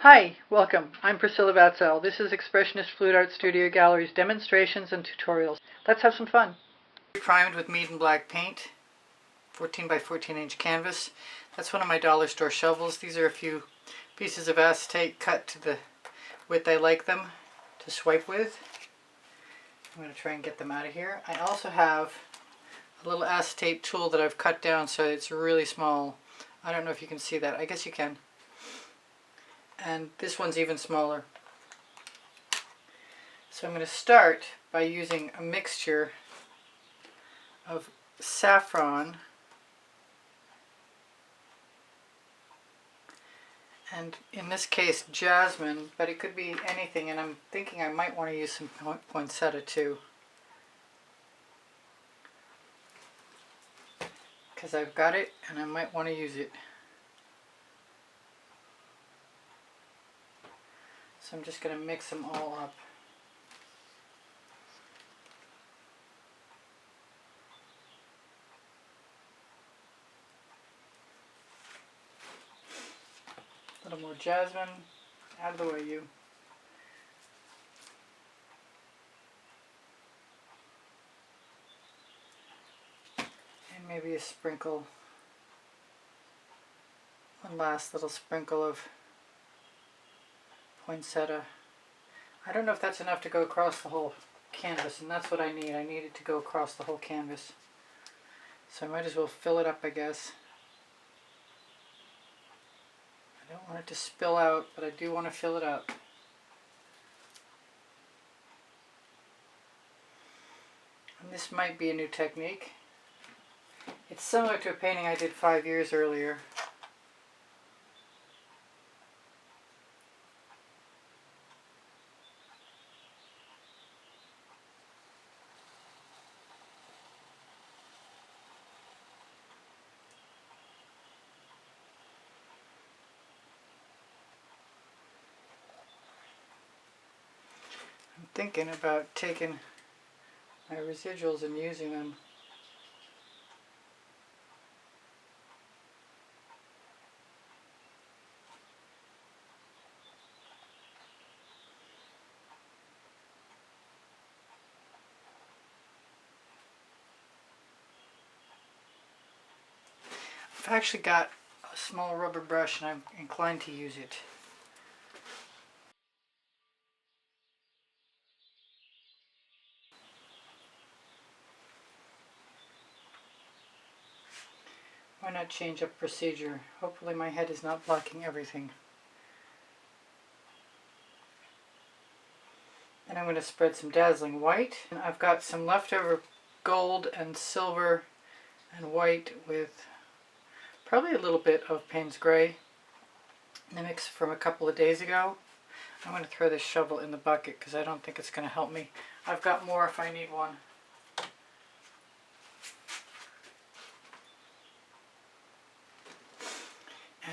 Hi, welcome. I'm Priscilla Batzell. This is Expressionist Fluid Art Studio Gallery's demonstrations and tutorials. Let's have some fun. Primed with mead and black paint, 14 by 14 inch canvas. That's one of my dollar store shovels. These are a few pieces of acetate cut to the width I like them to swipe with. I'm going to try and get them out of here. I also have a little acetate tool that I've cut down so it's really small. I don't know if you can see that. I guess you can. And this one's even smaller. So I'm going to start by using a mixture of saffron and in this case jasmine, but it could be anything, and I'm thinking I might want to use some poinsettia too, because I've got it and I might want to use it. So I'm just going to mix them all up. A little more jasmine. Out of the way, you. And maybe a sprinkle. One last little sprinkle of poinsettia. I don't know if that's enough to go across the whole canvas, and that's what I need. I need it to go across the whole canvas. So I might as well fill it up, I guess. I don't want it to spill out, but I do want to fill it up. And this might be a new technique. It's similar to a painting I did 5 years earlier. I'm thinking about taking my residuals and using them. I've actually got a small rubber brush and I'm inclined to use it. Why not change up procedure? Hopefully my head is not blocking everything. And I'm going to spread some dazzling white. And I've got some leftover gold and silver and white with probably a little bit of Payne's Gray, the mix from a couple of days ago. I'm going to throw this shovel in the bucket because I don't think it's going to help me. I've got more if I need one.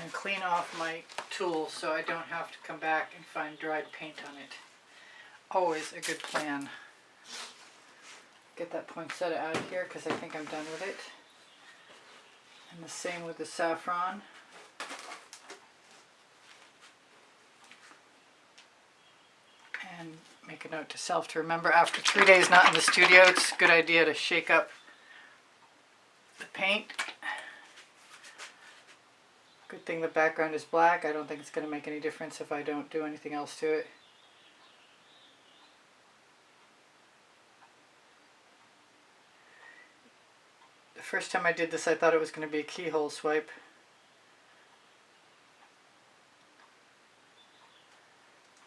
And clean off my tool so I don't have to come back and find dried paint on it. Always a good plan. Get that poinsettia out of here because I think I'm done with it. And the same with the saffron. And make a note to self to remember after 3 days not in the studio, it's a good idea to shake up the paint. Good thing the background is black. I don't think it's going to make any difference if I don't do anything else to it. The first time I did this I thought it was going to be a keyhole swipe.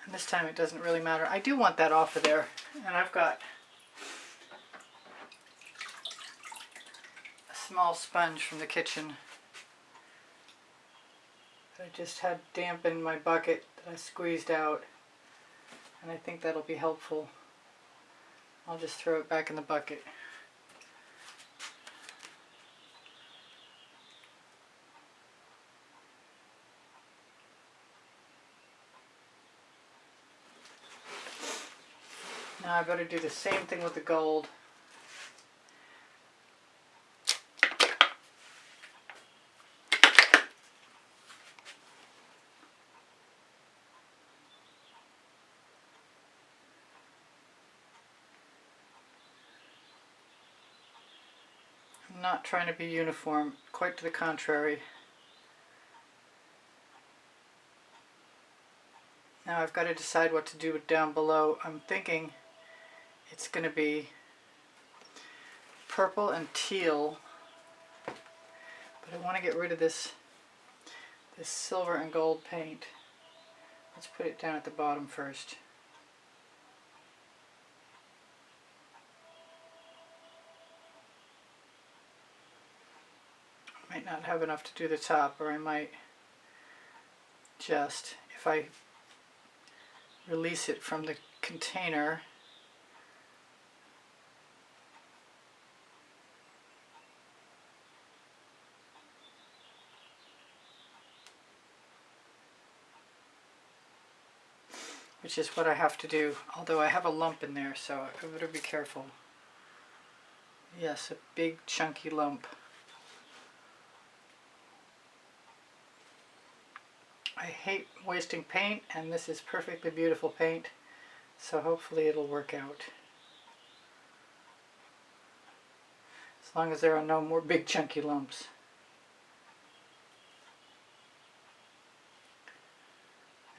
And this time it doesn't really matter. I do want that off of there. And I've got a small sponge from the kitchen that I just had damp in my bucket that I squeezed out. And I think that'll be helpful. I'll just throw it back in the bucket. Now I better do the same thing with the gold. not trying to be uniform, quite to the contrary. Now I've got to decide what to do down below. I'm thinking it's going to be purple and teal, but I want to get rid of this silver and gold paint. Let's put it down at the bottom first. I might not have enough to do the top, or I might just, if I release it from the container, which is what I have to do, although I have a lump in there, so I better be careful. Yes, a big chunky lump. I hate wasting paint, and this is perfectly beautiful paint, so hopefully it'll work out. As long as there are no more big chunky lumps.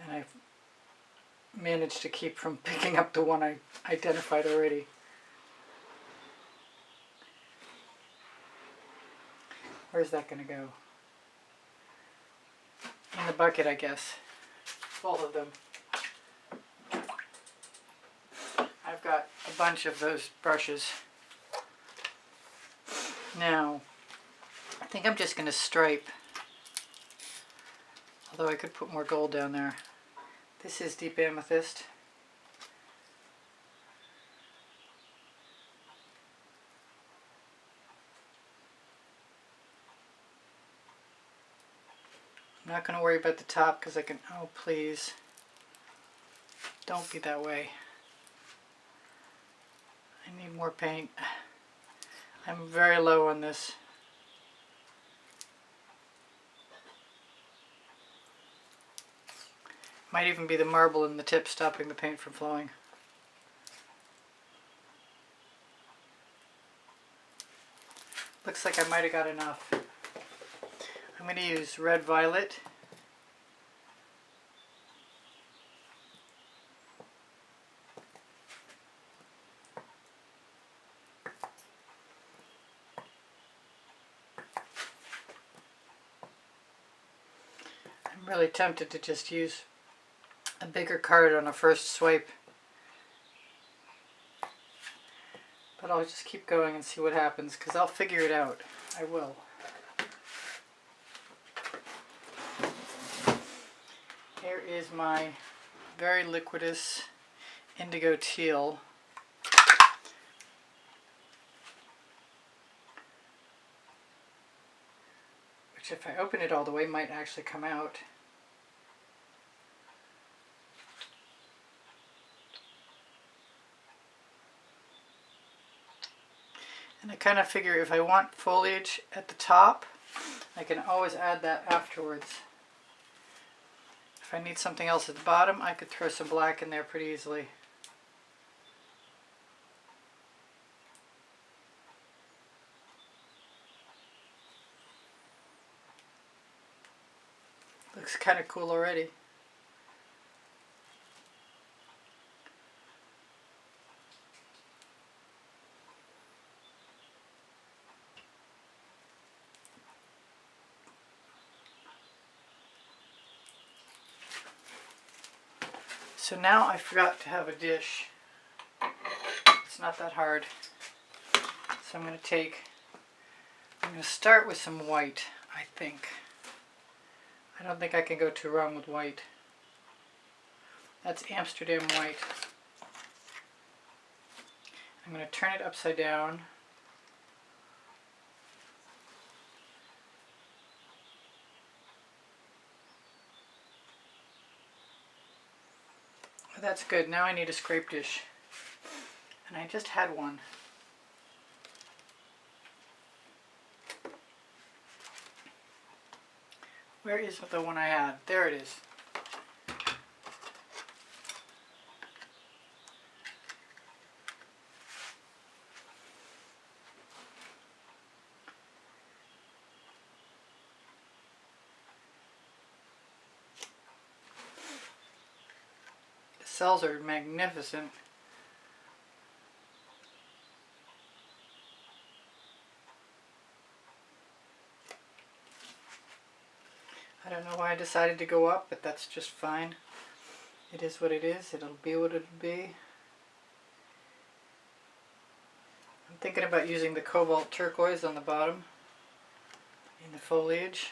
And I've managed to keep from picking up the one I identified already. Where's that going to go? In the bucket, I guess. Both of them. I've got a bunch of those brushes. Now, I think I'm just going to stripe. Although I could put more gold down there. This is deep amethyst. I'm not going to worry about the top because I can, oh please, don't be that way. I need more paint. I'm very low on this. Might even be the marble in the tip stopping the paint from flowing. Looks like I might have got enough. I'm going to use red violet. I'm really tempted to just use a bigger card on a first swipe. But I'll just keep going and see what happens, because I'll figure it out. I will. Here is my very liquidous indigo teal. Which, if I open it all the way, might actually come out. And I kind of figure if I want foliage at the top, I can always add that afterwards. If I need something else at the bottom, I could throw some black in there pretty easily. Looks kind of cool already. So now I forgot to have a dish. It's not that hard. So I'm going to start with some white, I think. I don't think I can go too wrong with white. That's Amsterdam white. I'm going to turn it upside down. That's good. Now I need a scrape dish. And I just had one. Where is the one I had? There it is. Batzells are magnificent. I don't know why I decided to go up, but that's just fine. It is what it is. It'll be what it'll be. I'm thinking about using the cobalt turquoise on the bottom in the foliage.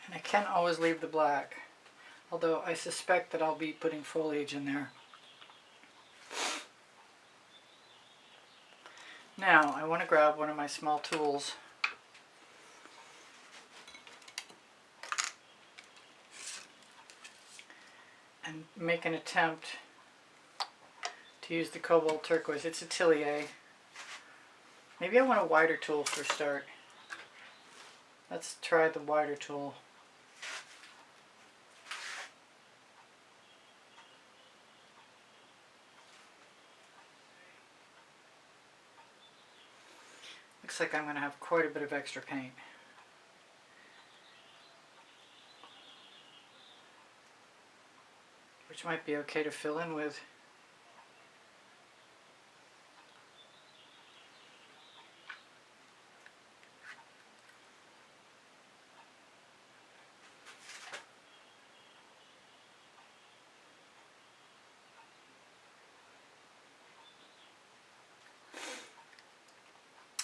And I can always leave the black, although I suspect that I'll be putting foliage in there. Now I want to grab one of my small tools and make an attempt to use the cobalt turquoise. It's Atelier. Maybe I want a wider tool for a start. Let's try the wider tool. Looks like I'm going to have quite a bit of extra paint. Which might be okay to fill in with.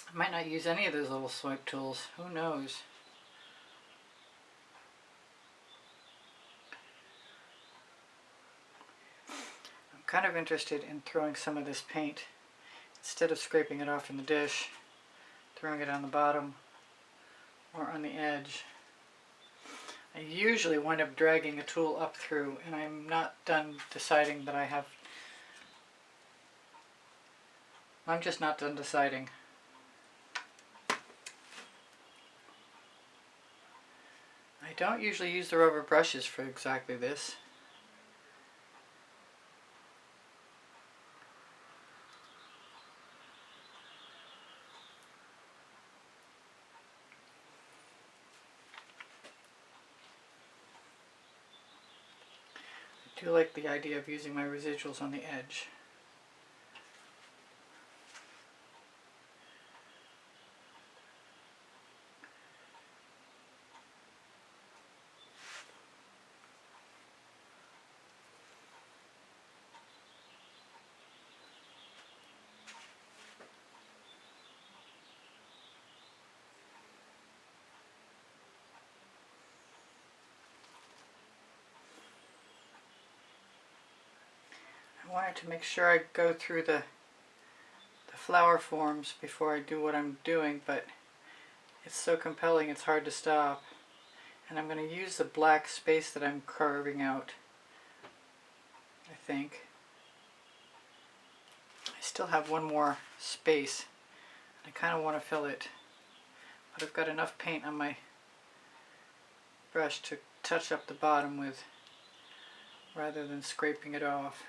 I might not use any of those little swipe tools. Who knows? I'm kind of interested in throwing some of this paint, instead of scraping it off in the dish, throwing it on the bottom or on the edge. I usually wind up dragging a tool up through, and I'm not done deciding that I have. I'm just not done deciding. I don't usually use the rubber brushes for exactly this. I do like the idea of using my residuals on the edge. I wanted to make sure I go through the flower forms before I do what I'm doing, but it's so compelling it's hard to stop. And I'm going to use the black space that I'm carving out, I think. I still have one more space. I kind of want to fill it, but I've got enough paint on my brush to touch up the bottom with, rather than scraping it off.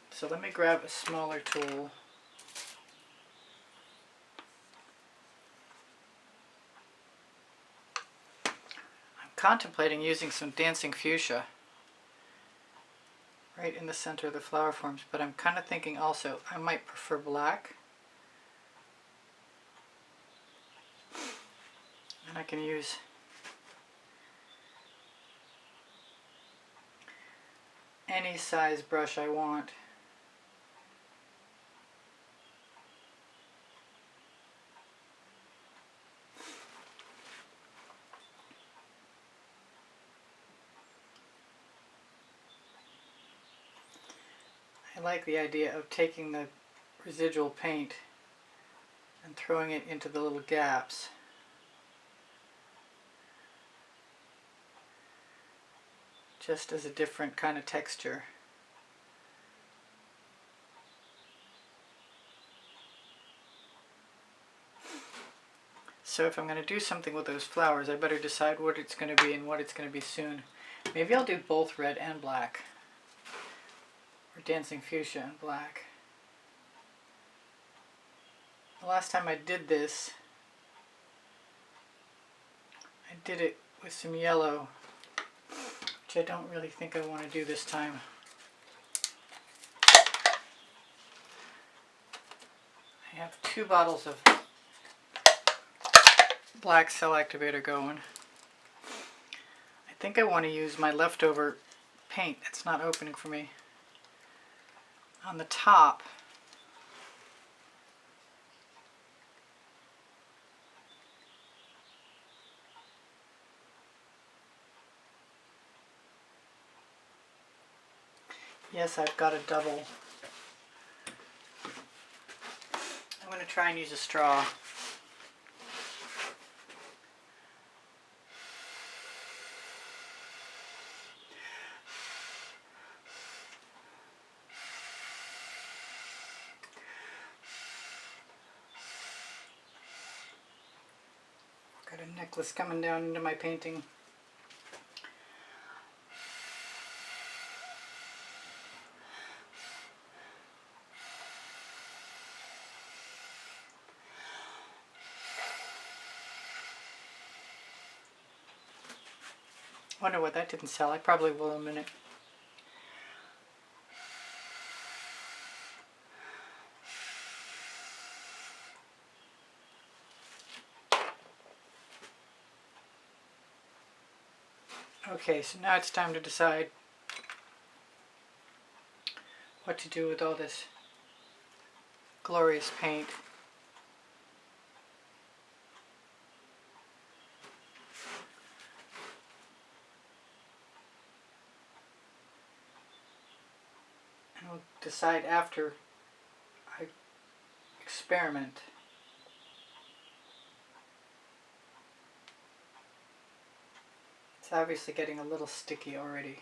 So let me grab a smaller tool. I'm contemplating using some dancing fuchsia right in the center of the flower forms, but I'm kind of thinking also I might prefer black. And I can use any size brush I want. I like the idea of taking the residual paint and throwing it into the little gaps. Just as a different kind of texture. So if I'm going to do something with those flowers, I better decide what it's going to be and what it's going to be soon. Maybe I'll do both red and black. Or dancing fuchsia and black. The last time I did this, I did it with some yellow, which I don't really think I want to do this time. I have 2 bottles of black cell activator going. I think I want to use my leftover paint. It's not opening for me. On the top, yes, I've got a double. I'm going to try and use a straw. Got a necklace coming down into my painting. Wonder what that didn't sell. I probably will in a minute. Okay, so now it's time to decide what to do with all this glorious paint. And we'll decide after I experiment. It's obviously getting a little sticky already.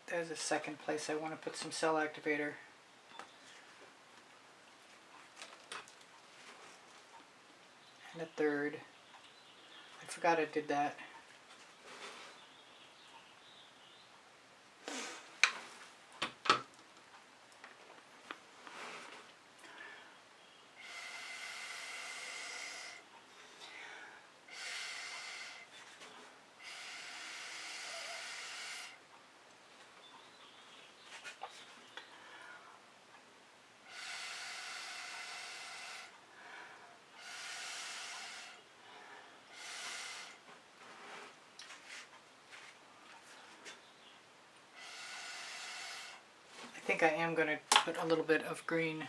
There's a second place I want to put some cell activator. And a third. I forgot I did that. I think I am going to put a little bit of green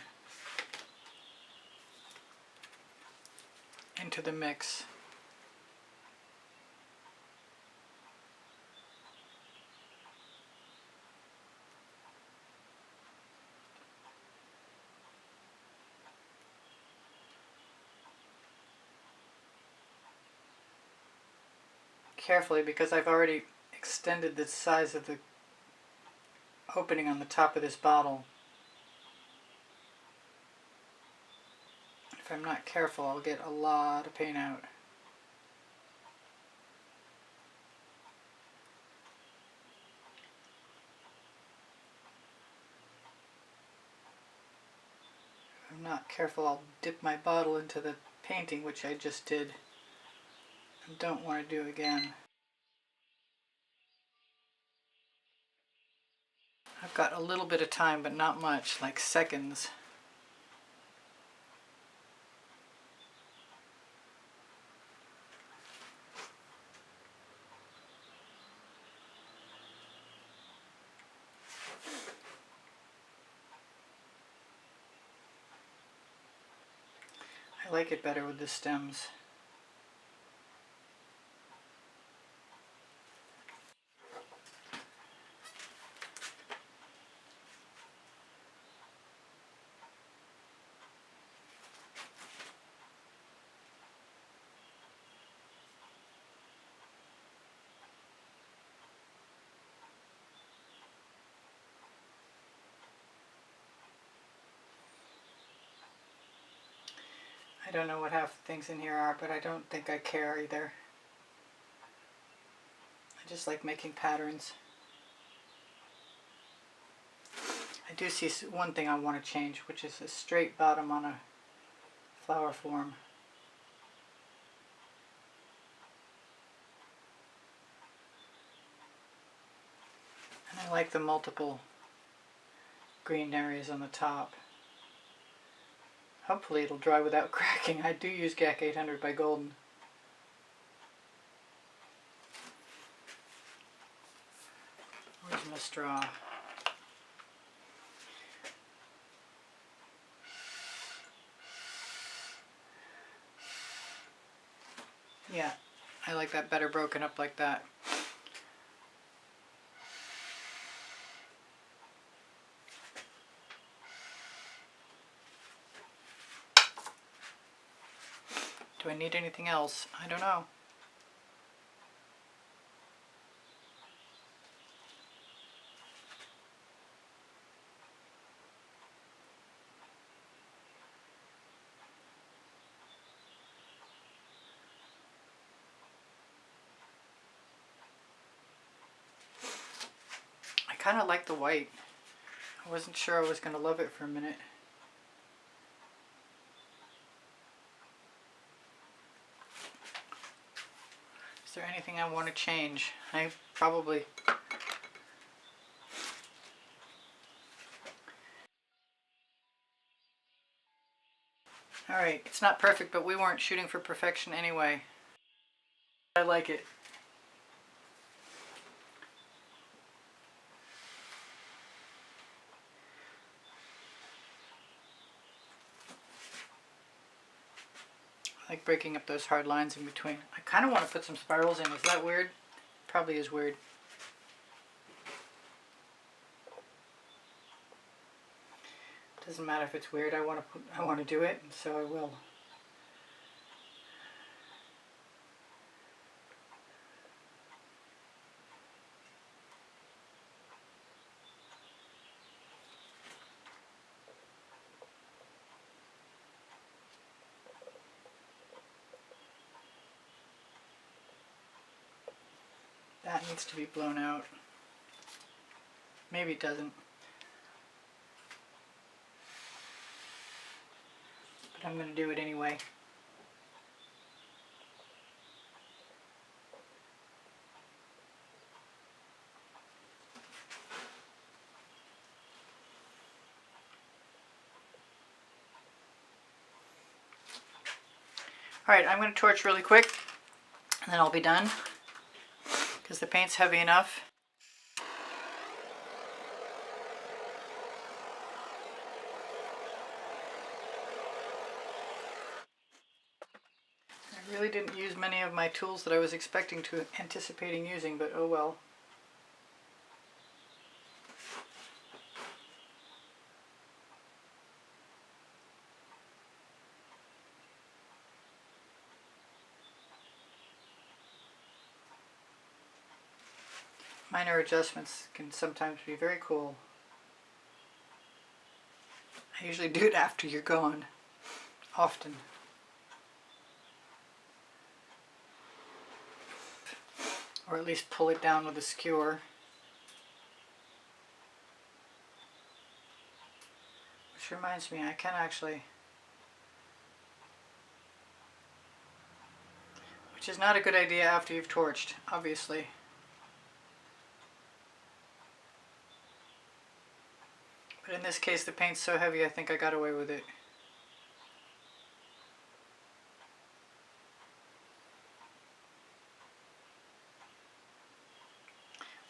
into the mix. Carefully, because I've already extended the size of the opening on the top of this bottle. If I'm not careful, I'll get a lot of paint out. If I'm not careful, I'll dip my bottle into the painting, which I just did. I don't want to do again. I've got a little bit of time, but not much, like seconds. I like it better with the stems. I don't know what half the things in here are, but I don't think I care either. I just like making patterns. I do see one thing I want to change, which is a straight bottom on a flower form. And I like the multiple green areas on the top. Hopefully it'll dry without cracking. I do use GAC 800 by Golden. Where's my straw? Yeah, I like that better broken up like that. Do I need anything else? I don't know. I kind of like the white. I wasn't sure I was going to love it for a minute. Is there anything I want to change? I probably... Alright, it's not perfect, but we weren't shooting for perfection anyway. I like it. I like breaking up those hard lines in between. I kind of want to put some spirals in. Is that weird? Probably is weird. Doesn't matter if it's weird. I want to do it, and so I will. That needs to be blown out. Maybe it doesn't. But I'm going to do it anyway. Alright, I'm going to torch really quick, and then I'll be done, because the paint's heavy enough. I really didn't use many of my tools that I was anticipating using, but oh well. Minor adjustments can sometimes be very cool. I usually do it after you're gone, often. Or at least pull it down with a skewer. Which reminds me, I can actually... Which is not a good idea after you've torched, obviously. But in this case, the paint's so heavy, I think I got away with it.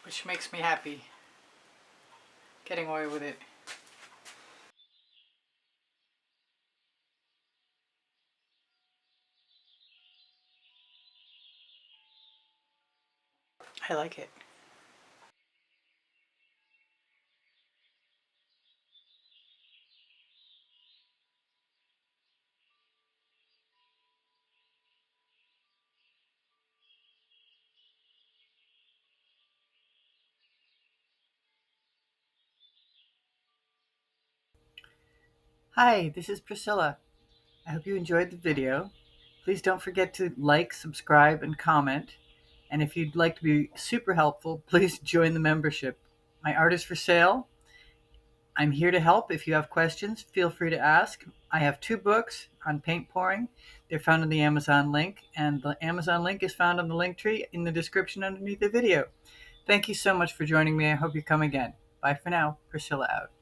Which makes me happy, getting away with it. I like it. Hi, this is Priscilla. I hope you enjoyed the video. Please don't forget to like, subscribe, and comment. And if you'd like to be super helpful, please join the membership. My art is for sale. I'm here to help. If you have questions, feel free to ask. I have 2 books on paint pouring. They're found in the Amazon link, and the Amazon link is found on the link tree in the description underneath the video. Thank you so much for joining me. I hope you come again. Bye for now. Priscilla out.